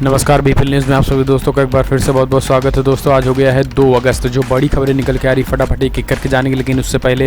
नमस्कार, BPL news में आप सभी दोस्तों का एक बार फिर से बहुत बहुत स्वागत है। दोस्तों, आज हो गया है 2 अगस्त। जो बड़ी खबरें निकल के आ रही फटाफट एक एक करके जानेंगे, लेकिन उससे पहले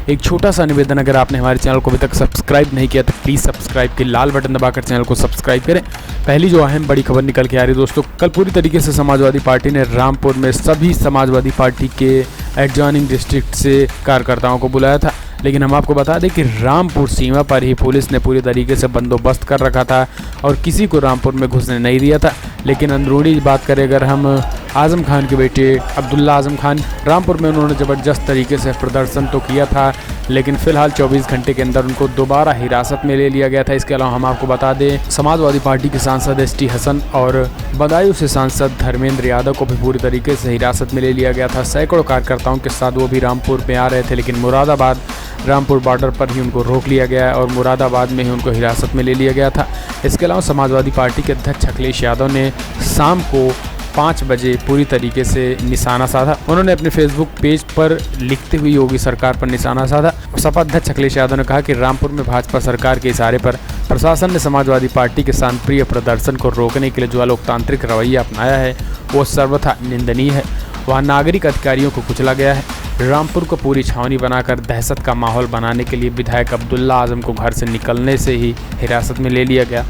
एक छोटा सा निवेदन, अगर आपने हमारे चैनल को अभी तक सब्सक्राइब नहीं किया तो प्लीज़ सब्सक्राइब के लाल बटन दबाकर चैनल को सब्सक्राइब करें। पहली जो अहम बड़ी खबर निकल के आ रही दोस्तों, कल पूरी तरीके से समाजवादी पार्टी ने रामपुर में सभी समाजवादी पार्टी के एडजॉइनिंग डिस्ट्रिक्ट से कार्यकर्ताओं को बुलाया था। लेकिन हम आपको बता दें कि रामपुर सीमा पर ही पुलिस ने पूरी तरीके से बंदोबस्त कर रखा था और किसी को रामपुर में घुसने नहीं दिया था। लेकिन अंदरूनी बात करें अगर हम आज़म खान के बेटे अब्दुल्ला आज़म खान, रामपुर में उन्होंने ज़बरदस्त तरीके से प्रदर्शन तो किया था, लेकिन फ़िलहाल 24 घंटे के अंदर उनको दोबारा हिरासत में ले लिया गया था। इसके अलावा हम आपको बता दें, समाजवादी पार्टी के सांसद एसटी हसन और बदायूं से सांसद धर्मेंद्र यादव को भी पूरी तरीके से हिरासत में ले लिया गया था। सैकड़ों कार्यकर्ताओं के साथ वो भी रामपुर में आ रहे थे, लेकिन मुरादाबाद रामपुर बॉर्डर पर ही उनको रोक लिया गया और मुरादाबाद में ही उनको हिरासत में ले लिया गया था। इसके अलावा समाजवादी पार्टी के अध्यक्ष अखिलेश यादव ने शाम को 5 बजे पूरी तरीके से निशाना साधा। उन्होंने अपने फेसबुक पेज पर लिखते हुए योगी सरकार पर निशाना साधा। सपा अध्यक्ष अखिलेश यादव ने कहा कि रामपुर में भाजपा सरकार के इशारे पर प्रशासन ने समाजवादी पार्टी के शांतिप्रिय प्रदर्शन को रोकने के लिए जो लोकतांत्रिक रवैया अपनाया है वो सर्वथा निंदनीय है। वहाँ नागरिक अधिकारियों को कुचला गया है। रामपुर को पूरी छावनी बनाकर दहशत का माहौल बनाने के लिए विधायक अब्दुल्ला आज़म को घर से निकलने से ही हिरासत में ले लिया गया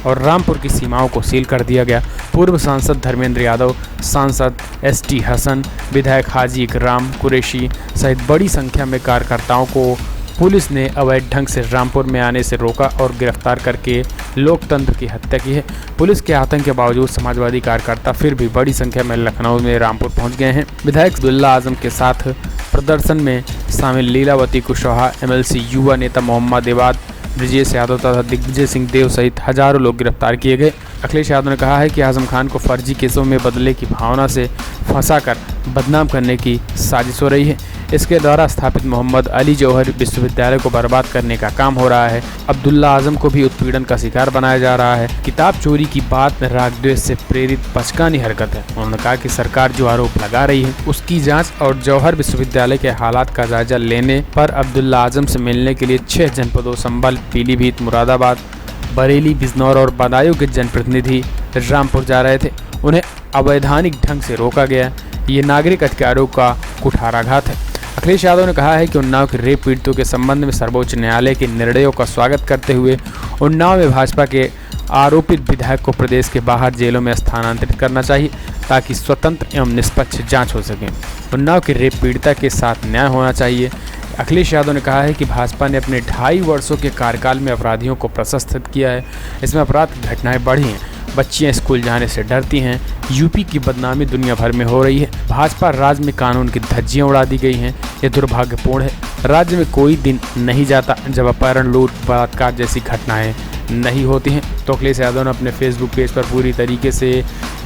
और रामपुर की सीमाओं को सील कर दिया गया। पूर्व सांसद धर्मेंद्र यादव, सांसद एसटी हसन, विधायक हाजी इकराम कुरैशी सहित बड़ी संख्या में कार्यकर्ताओं को पुलिस ने अवैध ढंग से रामपुर में आने से रोका और गिरफ्तार करके लोकतंत्र की हत्या की है। पुलिस के आतंक के बावजूद समाजवादी कार्यकर्ता फिर भी बड़ी संख्या में लखनऊ में रामपुर पहुंच गए हैं। विधायक अब्दुल्ला आज़म के साथ प्रदर्शन में शामिल लीलावती कुशवाहा, एमएलसी युवा नेता मोहम्मद इबाद, ब्रजेश यादव तथा दिग्विजय सिंह देव सहित हजारों लोग गिरफ्तार किए गए। अखिलेश यादव ने कहा है कि आज़म खान को फर्जी केसों में बदले की भावना से फंसाकर बदनाम करने की साजिश हो रही है। इसके द्वारा स्थापित मोहम्मद अली जौहर विश्वविद्यालय को बर्बाद करने का काम हो रहा है। अब्दुल्ला आज़म को भी उत्पीड़न का शिकार बनाया जा रहा है। किताब चोरी की बात राग द्वेष से प्रेरित बचकानी हरकत है। उन्होंने कहा कि सरकार जो आरोप लगा रही है उसकी जांच और जौहर विश्वविद्यालय के हालात का जायजा लेने पर अब्दुल्ला आज़म से मिलने के लिए 6 जनपदों संभल, पीलीभीत, मुरादाबाद, बरेली, बिजनौर और बदायूं के जनप्रतिनिधि रामपुर जा रहे थे। उन्हें अवैधानिक ढंग से रोका गया। ये नागरिक अधिकारों का कुठाराघात है। अखिलेश यादव ने कहा है कि उन्नाव के रेप पीड़ितों के संबंध में सर्वोच्च न्यायालय के निर्णयों का स्वागत करते हुए उन्नाव में भाजपा के आरोपित विधायक को प्रदेश के बाहर जेलों में स्थानांतरित करना चाहिए ताकि स्वतंत्र एवं निष्पक्ष जांच हो सके। उन्नाव के रेप पीड़िता के साथ न्याय होना चाहिए। अखिलेश यादव ने कहा है कि भाजपा ने अपने 2.5 वर्षों के कार्यकाल में अपराधियों को प्रशंसित किया है। इसमें अपराध की घटनाएं बढ़ी हैं। बच्चियां स्कूल जाने से डरती हैं। यूपी की बदनामी दुनिया भर में हो रही है। भाजपा राज्य में कानून की धज्जियां उड़ा दी गई हैं। ये दुर्भाग्यपूर्ण है। राज्य में कोई दिन नहीं जाता जब अपहरण, लूट, बलात्कार जैसी घटनाएं नहीं होती हैं। तो अखिलेश यादव ने अपने फेसबुक पेज पर पूरी तरीके से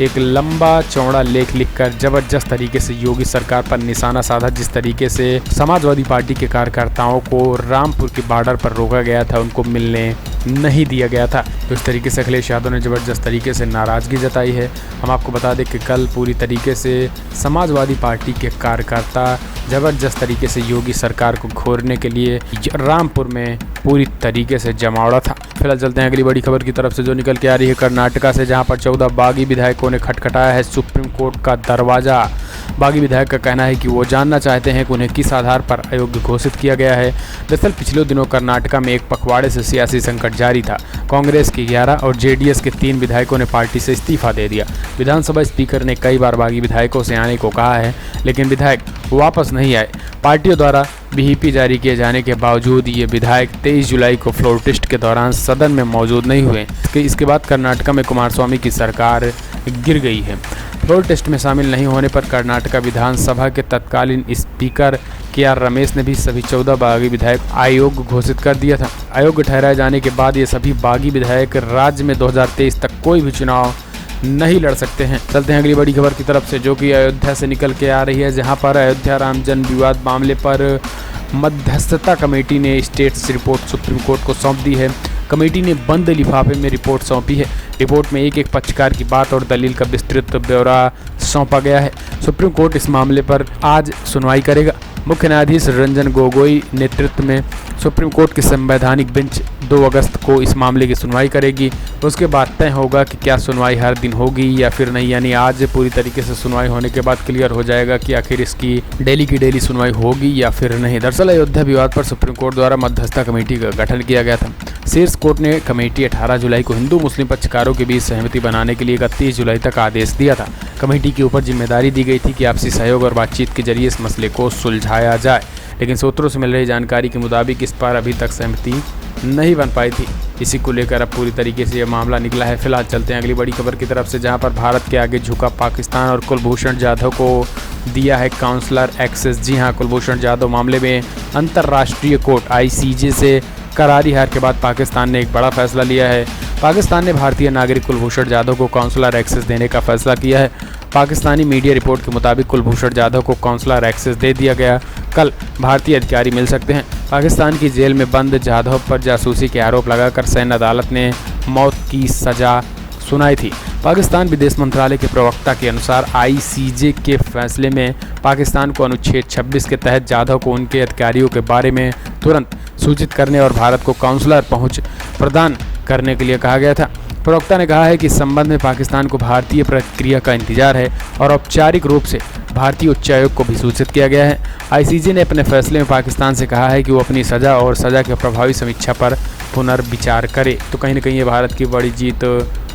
एक लंबा चौड़ा लेख लिखकर ज़बरदस्त तरीके से योगी सरकार पर निशाना साधा। जिस तरीके से समाजवादी पार्टी के कार्यकर्ताओं को रामपुर के बॉर्डर पर रोका गया था, उनको मिलने नहीं दिया गया था, तो इस तरीके से अखिलेश यादव ने ज़बरदस्त तरीके से नाराज़गी जताई है। हम आपको बता दें कि कल पूरी तरीके से समाजवादी पार्टी के कार्यकर्ता ज़बरदस्त तरीके से योगी सरकार को घोरने के लिए रामपुर में पूरी तरीके से जमावड़ा था। फिलहाल चलते हैं अगली बड़ी खबर की तरफ से जो निकल के आ रही है कर्नाटका से, जहां पर 14 बागी विधायकों ने खटखटाया है सुप्रीम कोर्ट का दरवाज़ा। बागी विधायक का कहना है कि वो जानना चाहते हैं कि उन्हें किस आधार पर अयोग्य घोषित किया गया है। दरअसल पिछले दिनों कर्नाटका में एक पखवाड़े से सियासी संकट जारी था। कांग्रेस के 11 और जेडीएस के 3 विधायकों ने पार्टी से इस्तीफा दे दिया। विधानसभा स्पीकर ने कई बार बागी विधायकों से आने को कहा है, लेकिन विधायक वापस नहीं आए। पार्टियों द्वारा बीईपी जारी किए जाने के बावजूद ये विधायक 23 जुलाई को फ्लोर टेस्ट के दौरान सदन में मौजूद नहीं हुए। इसके बाद कर्नाटका में कुमारस्वामी की सरकार गिर गई है। फ्लोर टेस्ट में शामिल नहीं होने पर कर्नाटका विधानसभा के तत्कालीन स्पीकर KR रमेश ने भी सभी 14 बागी विधायक अयोग्य घोषित कर दिया था। अयोग्य ठहराए जाने के बाद ये सभी बागी विधायक राज्य में 2023 तक कोई भी चुनाव नहीं लड़ सकते हैं। चलते हैं अगली बड़ी खबर की तरफ से जो कि अयोध्या से निकल के आ रही है, जहां पर अयोध्या राम जन्म विवाद मामले पर मध्यस्थता कमेटी ने स्टेटस रिपोर्ट सुप्रीम कोर्ट को सौंप दी है। कमेटी ने बंद लिफाफे में रिपोर्ट सौंपी है। रिपोर्ट में एक पक्षकार की बात और दलील का विस्तृत ब्यौरा सौंपा गया है। सुप्रीम कोर्ट इस मामले पर आज सुनवाई करेगा। मुख्य न्यायाधीश रंजन गोगोई नेतृत्व में सुप्रीम कोर्ट की संवैधानिक बेंच 2 अगस्त को इस मामले की सुनवाई करेगी। उसके बाद तय होगा कि क्या सुनवाई हर दिन होगी या फिर नहीं, यानी आज पूरी तरीके से सुनवाई होने के बाद क्लियर हो जाएगा कि आखिर इसकी डेली की डेली सुनवाई होगी या फिर नहीं। दरअसल अयोध्या विवाद पर सुप्रीम कोर्ट द्वारा मध्यस्थता कमेटी का गठन किया गया था। शीर्ष कोर्ट ने कमेटी 18 जुलाई को हिंदू मुस्लिम पक्षकारों के बीच सहमति बनाने के लिए 31 जुलाई तक आदेश दिया था। कमेटी के ऊपर जिम्मेदारी दी गई थी कि आपसी सहयोग और बातचीत के जरिए इस मसले को सुलझाया जाए, लेकिन सूत्रों से मिल रही जानकारी के मुताबिक इस पर अभी तक सहमति नहीं बन पाई थी। इसी को लेकर अब पूरी तरीके से यह मामला निकला है। फिलहाल चलते हैं अगली बड़ी खबर की तरफ से, जहां पर भारत के आगे झुका पाकिस्तान और कुलभूषण जाधव को दिया है काउंसलर एक्सेस। जी हां, कुलभूषण जाधव मामले में अंतर्राष्ट्रीय कोर्ट ICJ से करारी हार के बाद पाकिस्तान ने एक बड़ा फैसला लिया है। पाकिस्तान ने भारतीय नागरिक कुलभूषण जाधव को काउंसलर एक्सेस देने का फैसला किया है। पाकिस्तानी मीडिया रिपोर्ट के मुताबिक कुलभूषण जाधव को काउंसलर एक्सेस दे दिया गया। कल भारतीय अधिकारी मिल सकते हैं। पाकिस्तान की जेल में बंद जाधव पर जासूसी के आरोप लगाकर सैन्य अदालत ने मौत की सजा सुनाई थी। पाकिस्तान विदेश मंत्रालय के प्रवक्ता के अनुसार ICJ के फैसले में पाकिस्तान को अनुच्छेद 26 के तहत जाधव को उनके अधिकारियों के बारे में तुरंत सूचित करने और भारत को काउंसलर पहुंच प्रदान करने के लिए कहा गया था। प्रवक्ता ने कहा है कि इस संबंध में पाकिस्तान को भारतीय प्रक्रिया का इंतजार है और औपचारिक रूप से भारतीय उच्चायोग को भी सूचित किया गया है। ICJ ने अपने फैसले में पाकिस्तान से कहा है कि वो अपनी सज़ा और सज़ा के प्रभावी समीक्षा पर पुनर्विचार करे। तो कहीं ना कहीं ये भारत की बड़ी जीत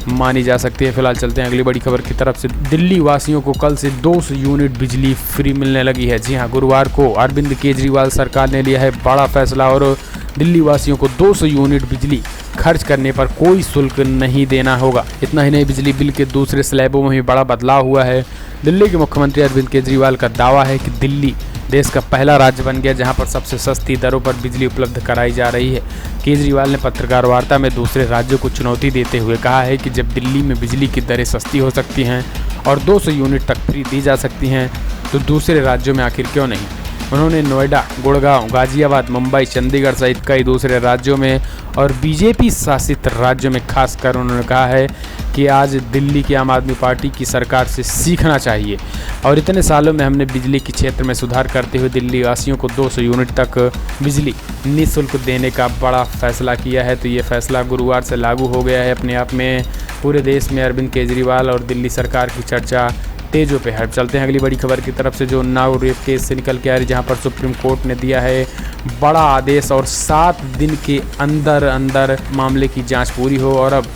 मानी जा सकती है। फिलहाल चलते हैं अगली बड़ी खबर की तरफ से। दिल्ली वासियों को कल से 200 यूनिट बिजली फ्री मिलने लगी है। जी हां, गुरुवार को अरविंद केजरीवाल सरकार ने लिया है बड़ा फैसला और दिल्ली वासियों को 200 यूनिट बिजली खर्च करने पर कोई शुल्क नहीं देना होगा। इतना ही नहीं, बिजली बिल के दूसरे स्लैबों में भी बड़ा बदलाव हुआ है। दिल्ली के मुख्यमंत्री अरविंद केजरीवाल का दावा है कि दिल्ली देश का पहला राज्य बन गया जहां पर सबसे सस्ती दरों पर बिजली उपलब्ध कराई जा रही है। केजरीवाल ने पत्रकार वार्ता में दूसरे राज्यों को चुनौती देते हुए कहा है कि जब दिल्ली में बिजली की दरें सस्ती हो सकती हैं और 200 यूनिट तक फ्री दी जा सकती हैं तो दूसरे राज्यों में आखिर क्यों नहीं। उन्होंने नोएडा, गुड़गांव, गाजियाबाद, मुंबई, चंडीगढ़ सहित कई दूसरे राज्यों में और बीजेपी शासित राज्यों में खासकर उन्होंने कहा है कि आज दिल्ली की आम आदमी पार्टी की सरकार से सीखना चाहिए और इतने सालों में हमने बिजली के क्षेत्र में सुधार करते हुए दिल्ली वासियों को 200 यूनिट तक बिजली निःशुल्क देने का बड़ा फैसला किया है। तो ये फैसला गुरुवार से लागू हो गया है। अपने आप में पूरे देश में अरविंद केजरीवाल और दिल्ली सरकार की चर्चा तेजों पे है। चलते हैं अगली बड़ी खबर की तरफ से, जो उन्नाव रेप केस से निकल के आ रही, जहां पर सुप्रीम कोर्ट ने दिया है बड़ा आदेश और 7 दिन के अंदर मामले की जांच पूरी हो और अब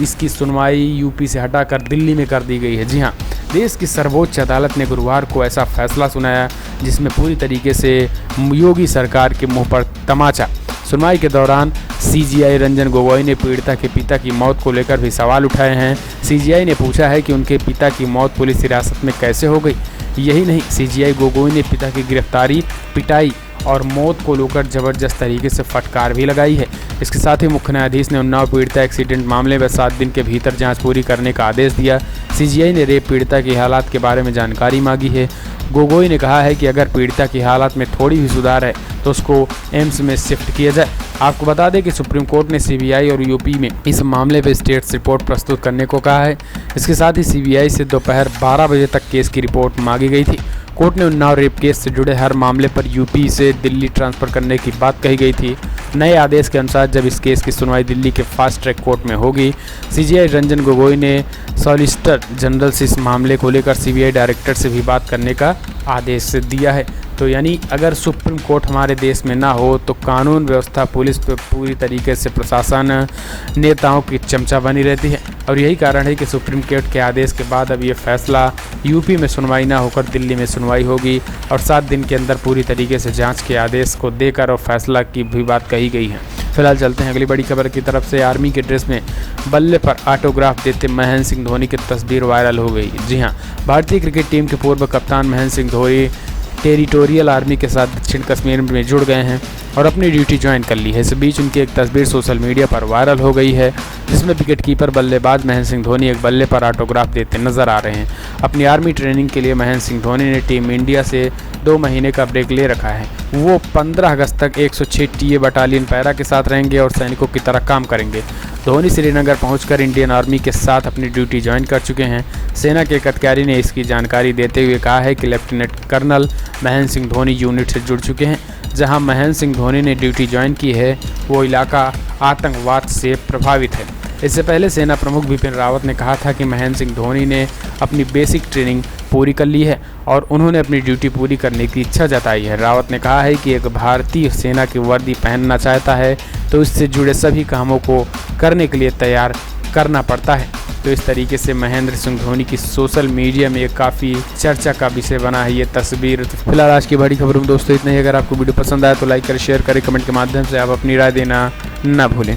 इसकी सुनवाई यूपी से हटाकर दिल्ली में कर दी गई है। जी हां, देश की सर्वोच्च अदालत ने गुरुवार को ऐसा फैसला सुनाया जिसमें पूरी तरीके से योगी सरकार के मुंह पर तमाचा। सुनवाई के दौरान CJI रंजन गोगोई ने पीड़िता के पिता की मौत को लेकर भी सवाल उठाए हैं। CJI ने पूछा है कि उनके पिता की मौत पुलिस हिरासत में कैसे हो गई। यही नहीं, CJI गोगोई ने पिता की गिरफ्तारी, पिटाई और मौत को लेकर जबरदस्त तरीके से फटकार भी लगाई है। इसके साथ ही मुख्य न्यायाधीश ने उन्नाव पीड़िता एक्सीडेंट मामले में 7 दिन के भीतर जांच पूरी करने का आदेश दिया। CJI ने रेप पीड़िता की हालात के बारे में जानकारी मांगी है। गोगोई ने कहा है कि अगर पीड़िता की हालत में थोड़ी भी सुधार है तो उसको एम्स में शिफ्ट किया जाए। आपको बता दें कि सुप्रीम कोर्ट ने CBI और यूपी में इस मामले पर स्टेटस रिपोर्ट प्रस्तुत करने को कहा है। इसके साथ ही CBI से दोपहर 12 बजे तक केस की रिपोर्ट मांगी गई थी। कोर्ट ने उन्नाव रेप केस से जुड़े हर मामले पर यूपी से दिल्ली ट्रांसफ़र करने की बात कही गई थी। नए आदेश के अनुसार जब इस केस की सुनवाई दिल्ली के फास्ट ट्रैक कोर्ट में होगी, CJI रंजन गोगोई ने सॉलिसिटर जनरल से इस मामले को लेकर CBI डायरेक्टर से भी बात करने का आदेश दिया है। तो यानी अगर सुप्रीम कोर्ट हमारे देश में ना हो तो कानून व्यवस्था, पुलिस पे पूरी तरीके से प्रशासन नेताओं की चमचा बनी रहती है और यही कारण है कि सुप्रीम कोर्ट के आदेश के बाद अब ये फैसला यूपी में सुनवाई ना होकर दिल्ली में सुनवाई होगी और 7 दिन के अंदर पूरी तरीके से जांच के आदेश को देकर और फैसला की भी बात कही गई है। फिलहाल चलते हैं अगली बड़ी खबर की तरफ से। आर्मी के ड्रेस में बल्ले पर ऑटोग्राफ देते महेंद्र सिंह धोनी की तस्वीर वायरल हो गई। जी हाँ, भारतीय क्रिकेट टीम के पूर्व कप्तान महेंद्र सिंह धोनी टेरिटोरियल आर्मी के साथ दक्षिण कश्मीर में जुड़ गए हैं और अपनी ड्यूटी ज्वाइन कर ली है। इस बीच उनकी एक तस्वीर सोशल मीडिया पर वायरल हो गई है जिसमें विकेटकीपर बल्लेबाज महेंद्र सिंह धोनी एक बल्ले पर ऑटोग्राफ देते नजर आ रहे हैं। अपनी आर्मी ट्रेनिंग के लिए महेंद्र सिंह धोनी ने टीम इंडिया से 2 महीने का ब्रेक ले रखा है। वो 15 अगस्त तक 106 टीए बटालियन पैरा के साथ रहेंगे और सैनिकों की तरह काम करेंगे। धोनी श्रीनगर पहुंचकर इंडियन आर्मी के साथ अपनी ड्यूटी ज्वाइन कर चुके हैं। सेना के एक अधिकारी ने इसकी जानकारी देते हुए कहा है कि lieutenant colonel Mahendra Singh Dhoni unit से जुड़ चुके हैं। जहां महेंद्र सिंह धोनी ने ड्यूटी ज्वाइन की है वो इलाका आतंकवाद से प्रभावित है। इससे पहले सेना प्रमुख बिपिन रावत ने कहा था कि महेंद्र सिंह धोनी ने अपनी बेसिक ट्रेनिंग पूरी कर ली है और उन्होंने अपनी ड्यूटी पूरी करने की इच्छा जताई है। रावत ने कहा है कि एक भारतीय सेना की वर्दी पहनना चाहता है तो इससे जुड़े सभी कामों को करने के लिए तैयार करना पड़ता है। तो इस तरीके से महेंद्र सिंह धोनी की सोशल मीडिया में काफ़ी चर्चा का विषय बना है ये तस्वीर। फिलहाल आज की बड़ी खबरों में दोस्तों इतना ही। अगर आपको वीडियो पसंद आया तो लाइक करें, शेयर करें, कमेंट के माध्यम से आप अपनी राय देना ना भूलें।